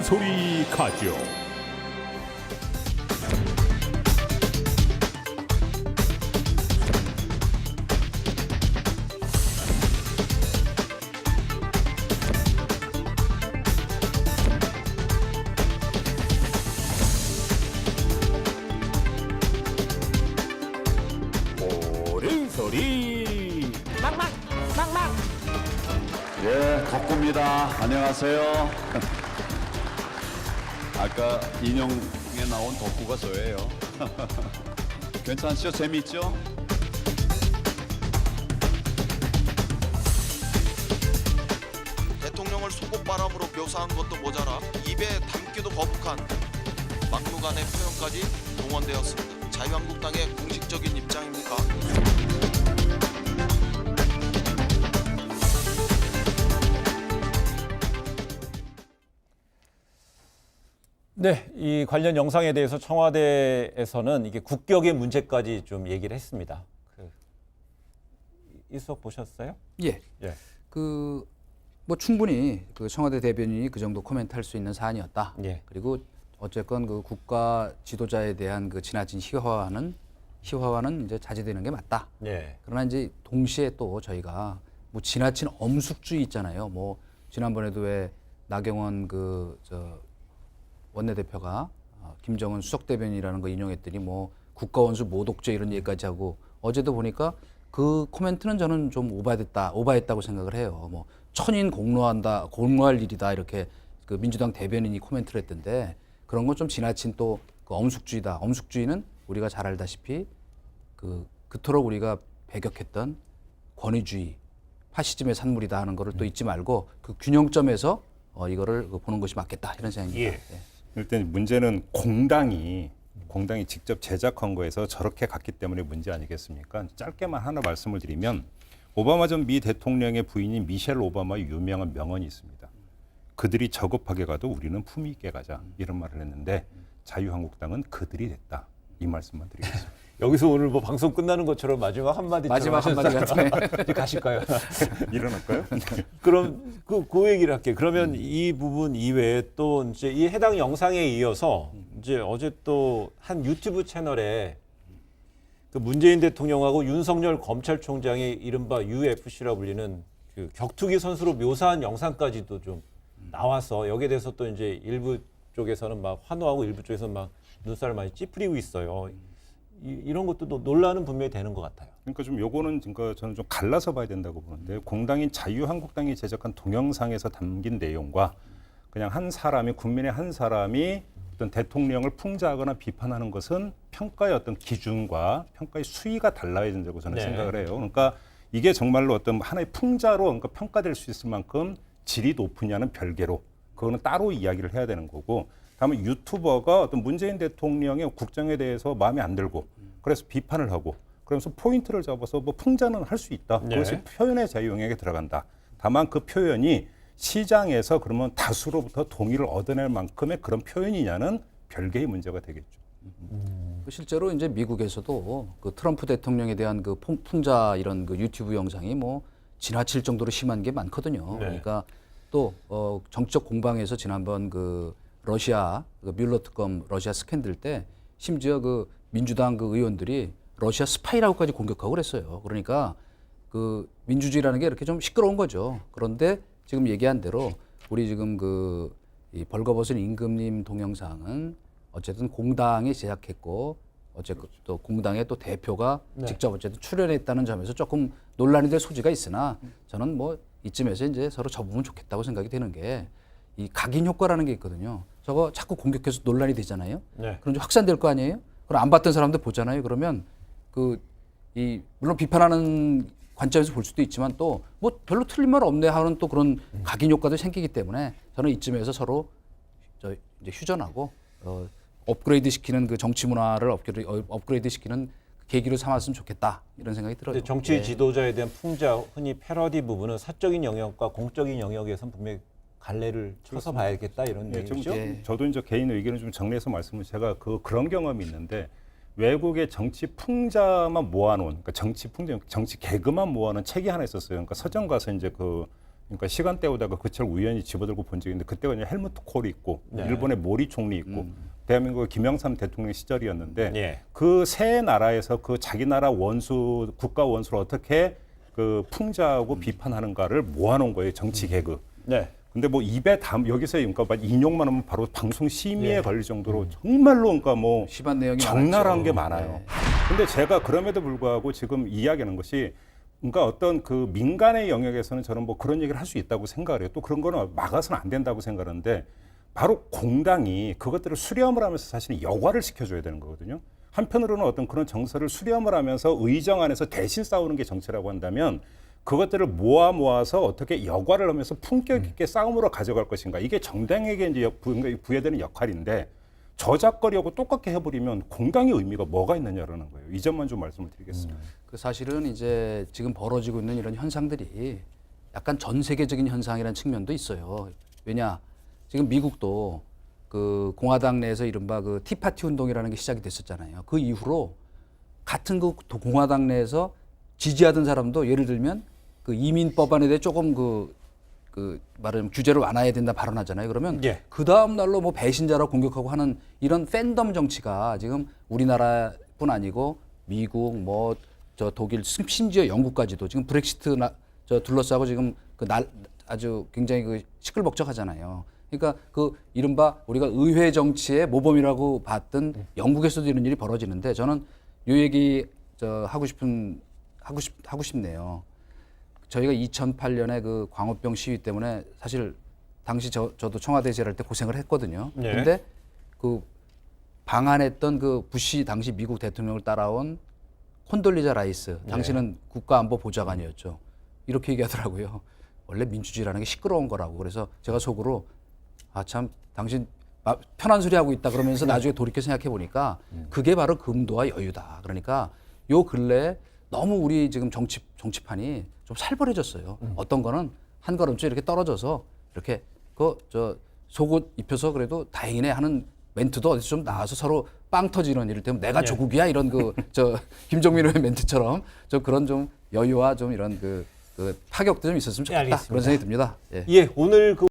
소리 가죠. 옳은 소리 막막 막막. 예, 덕구입니다. 안녕하세요. 아까 인형에 나온 덕구가 저예요. 괜찮죠? 재미있죠? 대통령을 속옷바람으로 묘사한 것도 모자라 입에 담기도 거북한 막무가내 표현까지 동원되었습니다. 자유한국당의 공식적인 입장입니까? 네, 이 관련 영상에 대해서 청와대에서는 이게 국격의 문제까지 좀 얘기를 했습니다. 이 수업 보셨어요? 예. 예. 뭐 충분히 그 청와대 대변인이 그 정도 코멘트할 수 있는 사안이었다. 예. 그리고 어쨌건 그 국가 지도자에 대한 그 지나친 희화화는 이제 자제되는 게 맞다. 예. 그러나 이제 동시에 또 저희가 뭐 지나친 엄숙주의 있잖아요. 뭐 지난번에도 왜 나경원 원내대표가 김정은 수석 대변인이라는 거 인용했더니 뭐 국가원수 모독죄 이런 얘기까지 하고 어제도 보니까 그 코멘트는 저는 좀 오바했다고 생각을 해요. 뭐 천인 공로할 일이다 이렇게 그 민주당 대변인이 코멘트를 했던데 그런 건 좀 지나친 또 그 엄숙주의다. 엄숙주의는 우리가 잘 알다시피 그토록 우리가 배격했던 권위주의, 파시즘의 산물이다 하는 거를 또 잊지 말고 그 균형점에서 이거를 보는 것이 맞겠다 이런 생각입니다. 예. 일단 문제는 공당이 직접 제작한 거에서 저렇게 갔기 때문에 문제 아니겠습니까? 짧게만 하나 말씀을 드리면 오바마 전 미 대통령의 부인인 미셸 오바마의 유명한 명언이 있습니다. 그들이 저급하게 가도 우리는 품위 있게 가자 이런 말을 했는데 자유한국당은 그들이 됐다 이 말씀만 드리겠습니다. 여기서 오늘 뭐 방송 끝나는 것처럼 마지막 한마디 같은데 이제 가실까요? 일어날까요? 그럼 그 얘기를 할게요. 그러면 이 부분 이외에 또 이제 이 해당 영상에 이어서 이제 어제 또 한 유튜브 채널에 그 문재인 대통령하고 윤석열 검찰총장이 이른바 UFC라 불리는 그 격투기 선수로 묘사한 영상까지도 좀 나와서 여기에 대해서 또 이제 일부 쪽에서는 막 환호하고 일부 쪽에서는 막 눈살을 많이 찌푸리고 있어요. 이런 것도 논란은 분명히 되는 것 같아요. 그러니까 좀 요거는 저는 좀 갈라서 봐야 된다고 보는데 공당인 자유한국당이 제작한 동영상에서 담긴 내용과 그냥 한 사람이 국민의 한 사람이 어떤 대통령을 풍자하거나 비판하는 것은 평가의 어떤 기준과 평가의 수위가 달라야 된다고 저는 생각을 해요. 그러니까 이게 정말로 어떤 하나의 풍자로 그러니까 평가될 수 있을 만큼 질이 높으냐는 별개로 그거는 따로 이야기를 해야 되는 거고 다음에 유튜버가 어떤 문재인 대통령의 국정에 대해서 마음에 안 들고 그래서 비판을 하고 그러면서 포인트를 잡아서 뭐 풍자는 할 수 있다. 그것이 표현의 자유 영역에 들어간다. 다만 그 표현이 시장에서 그러면 다수로부터 동의를 얻어낼 만큼의 그런 표현이냐는 별개의 문제가 되겠죠. 실제로 이제 미국에서도 그 트럼프 대통령에 대한 그 풍자 이런 그 유튜브 영상이 뭐 지나칠 정도로 심한 게 많거든요. 그러니까 또 정치적 공방에서 지난번 그 러시아 그 뮬러 특검 러시아 스캔들 때 심지어 그 민주당 그 의원들이 러시아 스파이라고까지 공격하고 그랬어요. 그러니까 그 민주주의라는 게 이렇게 좀 시끄러운 거죠. 그런데 지금 얘기한 대로 우리 지금 이 벌거벗은 임금님 동영상은 어쨌든 공당이 제작했고 어쨌든 또 공당의 또 대표가 직접 어쨌든 출연했다는 점에서 조금 논란이 될 소지가 있으나 저는 뭐 이쯤에서 이제 서로 접으면 좋겠다고 생각이 되는 게 이 각인 효과라는 게 있거든요. 저거 자꾸 공격해서 논란이 되잖아요. 그럼 이제 확산될 거 아니에요? 그럼 안 봤던 사람들 보잖아요. 그러면 물론 비판하는 관점에서 볼 수도 있지만 또 뭐 별로 틀린 말 없네 하는 또 그런 각인 효과도 생기기 때문에 저는 이쯤에서 서로 이제 휴전하고 업그레이드 시키는 그 정치 문화를 업그레이드 시키는 계기로 삼았으면 좋겠다 이런 생각이 들어요. 정치 지도자에 대한 풍자, 흔히 패러디 부분은 사적인 영역과 공적인 영역에선 분명히 갈래를 쳐서 봐야겠다 이런 얘기죠. 저도 이제 개인 의견을 좀 정리해서 말씀을 제가 그런 경험이 있는데 외국의 정치 풍자만 모아놓은 그러니까 정치 개그만 모아놓은 책이 하나 있었어요. 그러니까 서점 가서 이제 그러니까 시간대 오다가 그 차를 우연히 집어들고 본 적이 있는데 그때가 이제 헬무트 콜이 있고 네. 일본의 모리 총리 있고 대한민국의 김영삼 대통령 시절이었는데 예. 그 세 나라에서 그 자기 나라 원수 국가 원수를 어떻게 그 풍자하고 비판하는가를 모아놓은 거예요. 정치 개그. 네. 근데 뭐 입에 여기서 그러니까 인용만 하면 바로 방송 심의에 예. 걸릴 정도로 정말로 그러니까 뭐 심한 내용이 적나라한 많았죠. 게 많아요. 네. 근데 제가 그럼에도 불구하고 지금 이야기하는 것이 그러니까 어떤 그 민간의 영역에서는 저는 뭐 그런 얘기를 할 수 있다고 생각을 해요. 또 그런 거는 막아서는 안 된다고 생각하는데 바로 공당이 그것들을 수렴을 하면서 사실 여과를 시켜줘야 되는 거거든요. 한편으로는 어떤 그런 정서를 수렴을 하면서 의정 안에서 대신 싸우는 게 정치라고 한다면 그것들을 모아서 어떻게 여과를 하면서 품격 있게 싸움으로 가져갈 것인가. 이게 정당에게 이제 부여되는 역할인데 저작거리하고 똑같게 해버리면 공당의 의미가 뭐가 있느냐라는 거예요. 이 점만 좀 말씀을 드리겠습니다. 그 사실은 이제 지금 벌어지고 있는 이런 현상들이 약간 전 세계적인 현상이라는 측면도 있어요. 왜냐, 지금 미국도 그 공화당 내에서 이른바 그 티파티 운동이라는 게 시작이 됐었잖아요. 그 이후로 같은 그 공화당 내에서 지지하던 사람도 예를 들면 그 이민 법안에 대해 조금 말하자면 규제를 완화해야 된다 발언하잖아요. 그러면 예. 그 다음 날로 뭐 배신자라 공격하고 하는 이런 팬덤 정치가 지금 우리나라뿐 아니고 미국 뭐 저 독일 심지어 영국까지도 지금 브렉시트 둘러싸고 지금 아주 굉장히 그 시끌벅적하잖아요. 그러니까 그 이른바 우리가 의회 정치의 모범이라고 봤던 영국에서도 이런 일이 벌어지는데 저는 요 얘기 하고 싶네요. 저희가 2008년에 그 광우병 시위 때문에 사실 당시 저도 청와대에 일할 때 고생을 했거든요. 네. 근데 그 방한했던 그 부시 당시 미국 대통령을 따라온 콘돌리자 라이스, 당신은 국가안보보좌관이었죠. 이렇게 얘기하더라고요. 원래 민주주의라는 게 시끄러운 거라고. 그래서 제가 속으로 아 참 당신 편한 소리 하고 있다 그러면서 나중에 돌이켜 생각해 보니까 그게 바로 금도와 여유다. 그러니까 요 근래 너무 우리 지금 정치판이 좀 살벌해졌어요. 어떤 거는 한 걸음쯤 이렇게 떨어져서 이렇게 속옷 입혀서 그래도 다행이네 하는 멘트도 어디서 좀 나와서 서로 빵 터지는 이를테면 내가 조국이야 이런 김종민 의원 멘트처럼 그런 좀 여유와 좀 이런 그 파격도 좀 있었으면 좋겠다. 알겠습니다. 그런 생각이 듭니다. 예. 예, 오늘 그